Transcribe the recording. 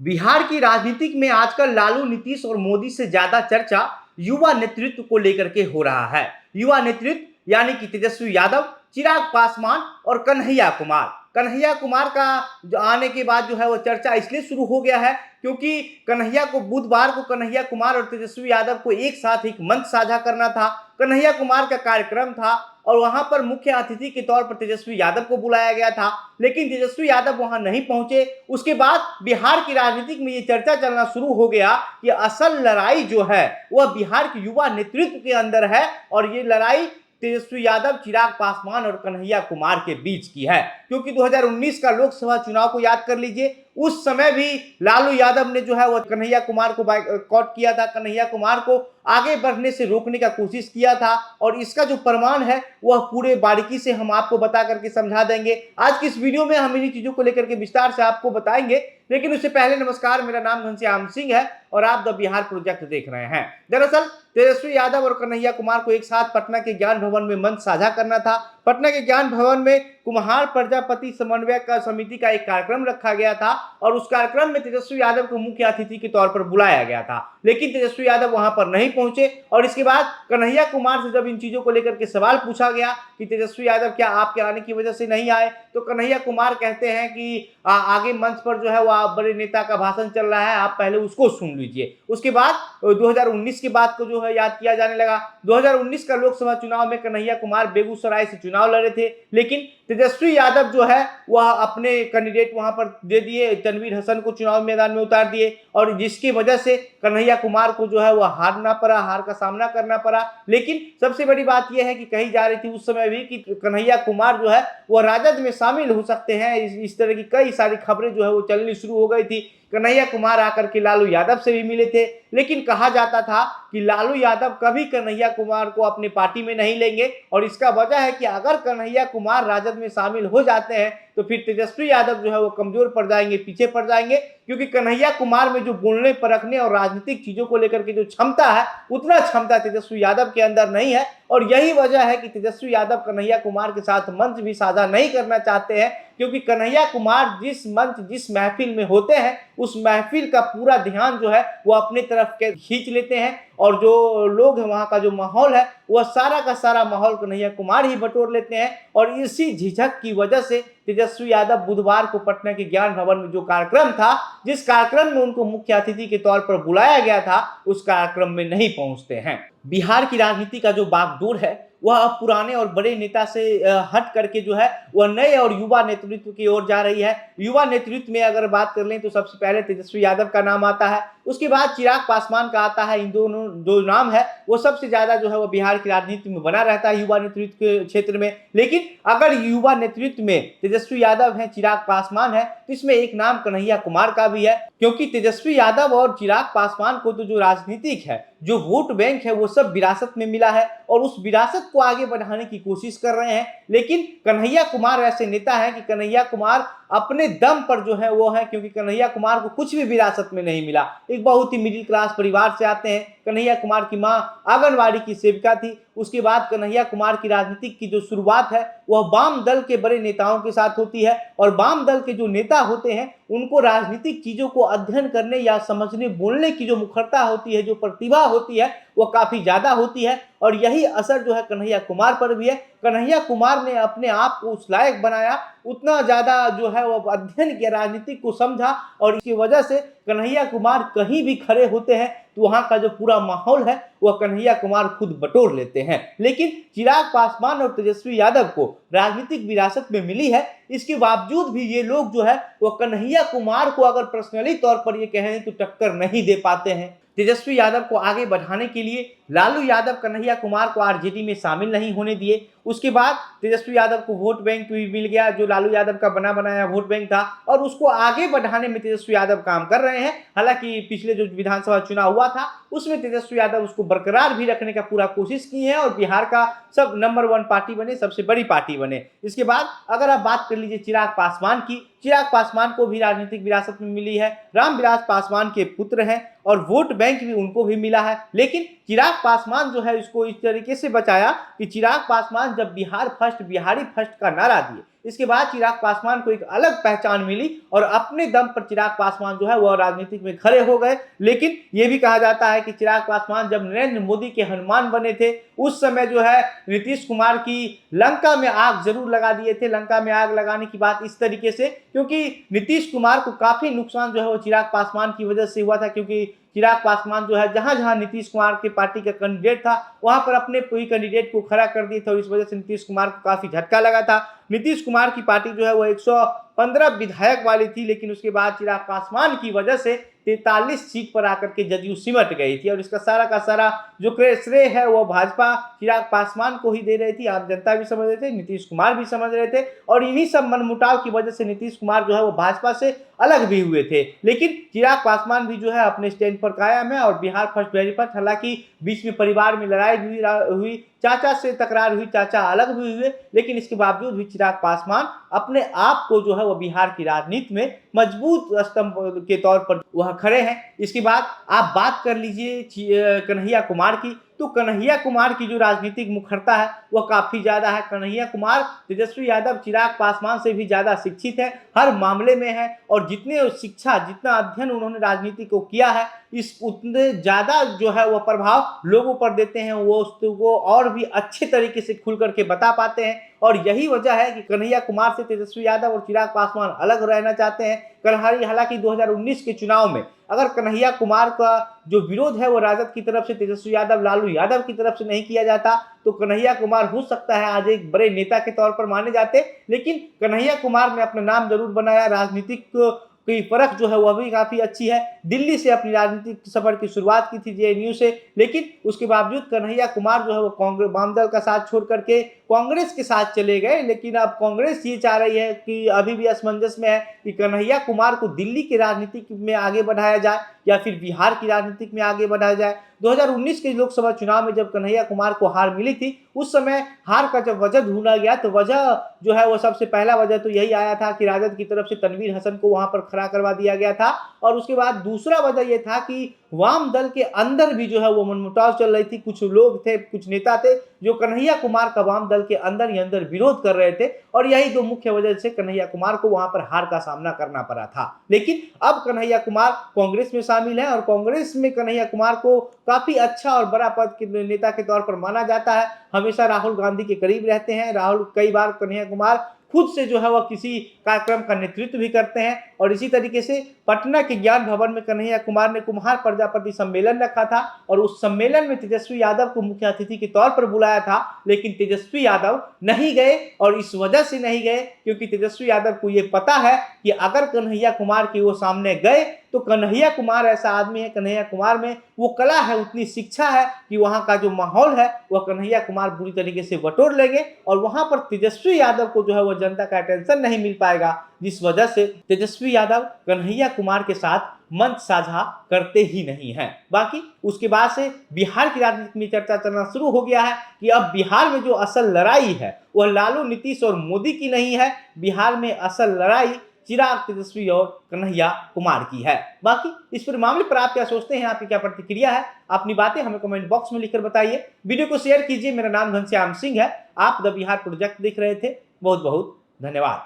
बिहार की राजनीतिक में आजकल लालू, नीतीश और मोदी से ज्यादा चर्चा युवा नेतृत्व को लेकर के हो रहा है। युवा नेतृत्व यानी कि तेजस्वी यादव, चिराग पासवान और कन्हैया कुमार। कन्हैया कुमार का जो आने के बाद जो है वो चर्चा इसलिए शुरू हो गया है क्योंकि कन्हैया को बुधवार को कन्हैया कुमार और तेजस्वी यादव को एक साथ एक मंच साझा करना था। कन्हैया कुमार का कार्यक्रम था और वहां पर मुख्य अतिथि के तौर पर तेजस्वी यादव को बुलाया गया था, लेकिन तेजस्वी यादव वहां नहीं पहुंचे। उसके बाद बिहार की राजनीति में ये चर्चा चलना शुरू हो गया कि असल लड़ाई जो है वह बिहार के युवा नेतृत्व के अंदर है और ये लड़ाई तेजस्वी यादव, चिराग पासवान और कन्हैया कुमार के बीच की है। क्योंकि 2019 का लोकसभा चुनाव को याद कर लीजिए, उस समय भी लालू यादव ने जो है वो कन्हैया कुमार को बायकॉट किया था, कन्हैया कुमार को आगे बढ़ने से रोकने का कोशिश किया था और इसका जो प्रमाण है वह पूरे बारीकी से हम आपको बता करके समझा देंगे। आज की इस वीडियो में हम इन्हीं चीजों को लेकर के विस्तार से आपको बताएंगे, लेकिन उससे पहले नमस्कार, मेरा नाम घनश्याम सिंह है और आप द बिहार प्रोजेक्ट देख रहे हैं। दरअसल तेजस्वी यादव और कन्हैया कुमार को एक साथ पटना के ज्ञान भवन में मंच साझा करना था। पटना के ज्ञान भवन में कुम्हार प्रजापति समन्वय का समिति का एक कार्यक्रम रखा गया था और उस कार्यक्रम में तेजस्वी यादव को मुख्य अतिथि के तौर पर बुलाया गया था, लेकिन तेजस्वी यादव वहां पर नहीं पहुंचे। और इसके बाद कन्हैया कुमार से जब इन चीजों को लेकर के सवाल पूछा गया कि तेजस्वी यादव क्या आपके आने की वजह से नहीं आए, तो कन्हैया कुमार कहते हैं कि आगे मंच पर जो है वह बड़े नेता का भाषण चल रहा है, आप पहले उसको सुन लीजिए। उसके बाद 2019 की बात को जो है याद किया जाने लगा। 2019 का लोकसभा चुनाव में कन्हैया कुमार बेगूसराय से चुनाव लड़े थे, लेकिन तेजस्वी यादव जो है वह अपने कैंडिडेट वहां पर दे दिए, तनवीर हसन को चुनाव मैदान में उतार दिए और जिसकी वजह से कन्हैया कुमार को जो है वह हारना पड़ा, हार का सामना करना पड़ा। लेकिन सबसे बड़ी बात यह है कि कही जा रही थी उस समय भी कि कन्हैया कुमार जो है वह राजद में शामिल हो सकते हैं। इस तरह की कई सारी खबरें जो है वो चलनी शुरू हो गई थी। कन्हैया कुमार आकर के लालू यादव से भी मिले थे, लेकिन कहा जाता था कि लालू यादव कभी कन्हैया कुमार को अपनी पार्टी में नहीं लेंगे और इसका वजह है कि अगर कन्हैया कुमार राजद में शामिल हो जाते हैं तो फिर तेजस्वी यादव जो है वो कमजोर पड़ जाएंगे, पीछे पड़ जाएंगे, क्योंकि कन्हैया कुमार में जो बोलने परखने और राजनीतिक चीजों को लेकर के जो क्षमता है उतना क्षमता तेजस्वी यादव के अंदर नहीं है। और यही वजह है कि तेजस्वी यादव कन्हैया कुमार के साथ मंच भी साझा नहीं करना चाहते हैं, क्योंकि कन्हैया कुमार जिस मंच जिस महफिल में होते हैं उस महफिल का पूरा ध्यान जो है वो अपनी तरफ के खींच लेते हैं और जो लोग हैं वहां का जो माहौल है वह सारा का सारा माहौल कन्हैया कुमार ही बटोर लेते हैं। और इसी झिझक की वजह से तेजस्वी यादव बुधवार को पटना के ज्ञान भवन में जो कार्यक्रम था, जिस कार्यक्रम में उनको मुख्य अतिथि के तौर पर बुलाया गया था, उस कार्यक्रम में नहीं पहुंचते हैं। बिहार की राजनीति का जो बागडोर है वह अब पुराने और बड़े नेता से हट करके जो है वह नए और युवा नेतृत्व की ओर जा रही है। युवा नेतृत्व में अगर बात कर लें तो सबसे पहले तेजस्वी यादव का नाम आता है, उसके बाद चिराग पासवान का आता है। इन दोनों जो नाम है वो सबसे ज्यादा जो है वो बिहार की राजनीति में बना रहता है युवा नेतृत्व के क्षेत्र में। लेकिन अगर युवा नेतृत्व में तेजस्वी यादव है, चिराग पासवान है, तो इसमें एक नाम कन्हैया कुमार का भी है, क्योंकि तेजस्वी यादव और चिराग पासवान को तो जो राजनीतिक है, जो वोट बैंक है, वो सब विरासत में मिला है और उस विरासत को आगे बढ़ाने की कोशिश कर रहे हैं। लेकिन कन्हैया कुमार ऐसे नेता हैं कि कन्हैया कुमार अपने दम पर जो है वो है, क्योंकि कन्हैया कुमार को कुछ भी विरासत में नहीं मिला। एक बहुत ही मिडिल क्लास परिवार से आते हैं। कन्हैया कुमार की मां आंगनवाड़ी की सेविका थी। उसके बाद कन्हैया कुमार की राजनीतिक की जो शुरुआत है वह वाम दल के बड़े नेताओं के साथ होती है और वाम दल के जो नेता होते हैं उनको राजनीतिक चीजों को अध्ययन करने या समझने, बोलने की जो मुखरता होती है, जो प्रतिभा होती है, वह काफी ज्यादा होती है और यही असर जो है कन्हैया कुमार पर भी है। कन्हैया कुमार ने अपने आप को उस लायक बनाया, उतना ज्यादा जो है वो अध्ययन किया, राजनीतिक को समझा और इसकी वजह से कन्हैया कुमार कहीं भी खड़े होते हैं तो वहां का जो पूरा माहौल है वह कन्हैया कुमार खुद बटोर लेते हैं। लेकिन चिराग पासवान और तेजस्वी यादव को राजनीतिक विरासत में मिली है, इसके बावजूद भी ये लोग जो है वो कन्हैया कुमार को अगर पर्सनली तौर पर ये कहें तो टक्कर नहीं दे पाते हैं। तेजस्वी यादव को आगे बढ़ाने के लिए लालू यादव कन्हैया कुमार को आरजेडी में शामिल नहीं होने दिए। उसके बाद तेजस्वी यादव को वोट बैंक भी मिल गया, जो लालू यादव का बना बनाया वोट बैंक था, और उसको आगे बढ़ाने में तेजस्वी यादव काम कर रहे हैं। हालांकि पिछले जो विधानसभा चुनाव हुआ था उसमें तेजस्वी यादव उसको बरकरार भी रखने का पूरा कोशिश की है और बिहार का सब नंबर 1 पार्टी बने, सबसे बड़ी पार्टी बने। इसके बाद अगर आप बात कर लीजिए चिराग पासवान की, चिराग पासवान को भी राजनीतिक विरासत में मिली है। रामविलास पासवान के पुत्र हैं और वोट बैंक भी उनको भी मिला है। लेकिन चिराग पासवान जो है इसको इस तरीके से बचाया कि चिराग पासवान जब बिहार फर्स्ट, बिहारी फर्स्ट का नारा दिए, इसके बाद चिराग पासवान को एक अलग पहचान मिली और अपने दम पर चिराग पासवान जो है वह राजनीति में खड़े हो गए। लेकिन यह भी कहा जाता है कि चिराग पासवान जब नरेंद्र मोदी के हनुमान बने थे उस समय जो है नीतीश कुमार की लंका में आग जरूर लगा दिए थे। लंका में आग लगाने की बात इस तरीके से, क्योंकि नीतीश कुमार को काफी नुकसान जो है वो चिराग पासवान की वजह से हुआ था, क्योंकि चिराग पासवान जो है जहां जहां नीतीश कुमार के पार्टी का कैंडिडेट था वहां पर अपने कोई कैंडिडेट को खड़ा कर दिए थे और इस वजह से नीतीश कुमार को काफी झटका लगा था। नीतीश कुमार की पार्टी जो है वो 115 विधायक वाली थी, लेकिन उसके बाद चिराग पासवान की वजह से 43 सीट पर आकर के जदयू सिमट गई थी और इसका सारा का सारा जो श्रेय है वो भाजपा चिराग पासवान को ही दे रही थी। आम जनता भी समझ रहे थे, नीतीश कुमार भी समझ रहे थे और इन्हीं सब मनमुटाव की वजह से नीतीश कुमार जो है वो भाजपा से अलग भी हुए थे। लेकिन चिराग पासवान भी जो है अपने स्टैंड पर कायम है और बिहार फर्स्ट वेरी फर्स्ट, हालांकि बीच में परिवार में लड़ाई भी हुई, चाचा से तकरार हुई, चाचा अलग भी हुए, लेकिन इसके बावजूद भी चिराग पासवान अपने आप को जो है वह बिहार की राजनीति में मजबूत स्तंभ के तौर पर वह खड़े हैं। इसके बाद आप बात कर लीजिए कन्हैया कुमार की, तो कन्हैया कुमार की जो राजनीतिक मुखरता है वह काफी ज्यादा है। कन्हैया कुमार तेजस्वी यादव चिराग पासवान से भी ज्यादा शिक्षित है, हर मामले में है और जितने शिक्षा जितना अध्ययन उन्होंने राजनीति को किया है इस उतने ज्यादा जो है वह प्रभाव लोगों पर देते हैं, वो उसको और भी अच्छे तरीके से खुल करके बता पाते हैं और यही वजह है कि कन्हैया कुमार से तेजस्वी यादव और चिराग पासवान अलग रहना चाहते हैं। हालांकि 2019 के चुनाव में अगर कन्हैया कुमार का जो विरोध है वो राजद की तरफ से तेजस्वी यादव लालू यादव की तरफ से नहीं किया जाता तो कन्हैया कुमार हो सकता है आज एक बड़े नेता के तौर पर माने जाते, लेकिन कन्हैया कुमार ने अपना नाम जरूर बनाया। राजनीतिक की परख जो है वह भी काफी अच्छी है। दिल्ली से अपनी राजनीतिक सफर की शुरुआत की थी जेएनयू से, लेकिन उसके बावजूद कन्हैया कुमार जो है वो कांग्रेस वाम दल का साथ छोड़ करके कांग्रेस के साथ चले गए। लेकिन अब कांग्रेस ये चाह रही है कि अभी भी असमंजस में है कि कन्हैया कुमार को दिल्ली की राजनीति में आगे बढ़ाया जाए या फिर बिहार की राजनीति में आगे बढ़ाया जाए। 2019 के लोकसभा चुनाव में जब कन्हैया कुमार को हार मिली थी उस समय हार का जब वजह ढूंढा गया तो वजह जो है वो सबसे पहला वजह तो यही आया था कि राजद की तरफ से तनवीर हसन को वहां पर खड़ा करवा दिया गया था और उसके बाद दूसरा वजह यह था कि वाम दल के अंदर भी जो है वो मनमुटाव चल रही थी। कुछ लोग थे, कुछ नेता थे जो कन्हैया कुमार का वाम दल के अंदर ही अंदर विरोध कर रहे थे और यही दो मुख्य वजह से कन्हैया कुमार को वहां पर हार का सामना करना पड़ा था। लेकिन अब कन्हैया कुमार कांग्रेस में शामिल है और कांग्रेस में कन्हैया कुमार को काफी अच्छा और बड़ा पद के नेता के तौर पर माना जाता है। हमेशा राहुल गांधी के करीब रहते हैं। राहुल कई बार कन्हैया कुमार खुद से जो है वह किसी कार्यक्रम का नेतृत्व भी करते हैं और इसी तरीके से पटना के ज्ञान भवन में कन्हैया कुमार ने कुम्हार प्रजापति सम्मेलन रखा था और उस सम्मेलन में तेजस्वी यादव को मुख्य अतिथि के तौर पर बुलाया था, लेकिन तेजस्वी यादव नहीं गए और इस वजह से नहीं गए क्योंकि तेजस्वी यादव को यह पता है कि अगर कन्हैया कुमार के वो सामने गए तो कन्हैया कुमार ऐसा आदमी है, कन्हैया कुमार में वो कला है, उतनी शिक्षा है कि वहां का जो माहौल है वह कन्हैया कुमार बुरी तरीके से बटोर लेंगे और वहां पर तेजस्वी यादव को जो है वो जनता का अटेंशन नहीं मिल पाएगा, जिस वजह से तेजस्वी यादव कन्हैया कुमार के साथ मंच साझा करते ही नहीं हैं। बाकी उसके बाद से बिहार की राजनीति में चर्चा चलना शुरू हो गया है कि अब बिहार में जो असल लड़ाई है वह लालू नीतीश और मोदी की नहीं है, बिहार में असल लड़ाई चिराग तेजस्वी और कन्हैया कुमार की है। बाकी इस पर मामले पर आप क्या सोचते हैं, आपकी क्या प्रतिक्रिया है, अपनी बातें हमें कमेंट बॉक्स में लिखकर बताइए। वीडियो को शेयर कीजिए। मेरा नाम घनश्याम सिंह है, आप द बिहार प्रोजेक्ट देख रहे थे। बहुत बहुत धन्यवाद।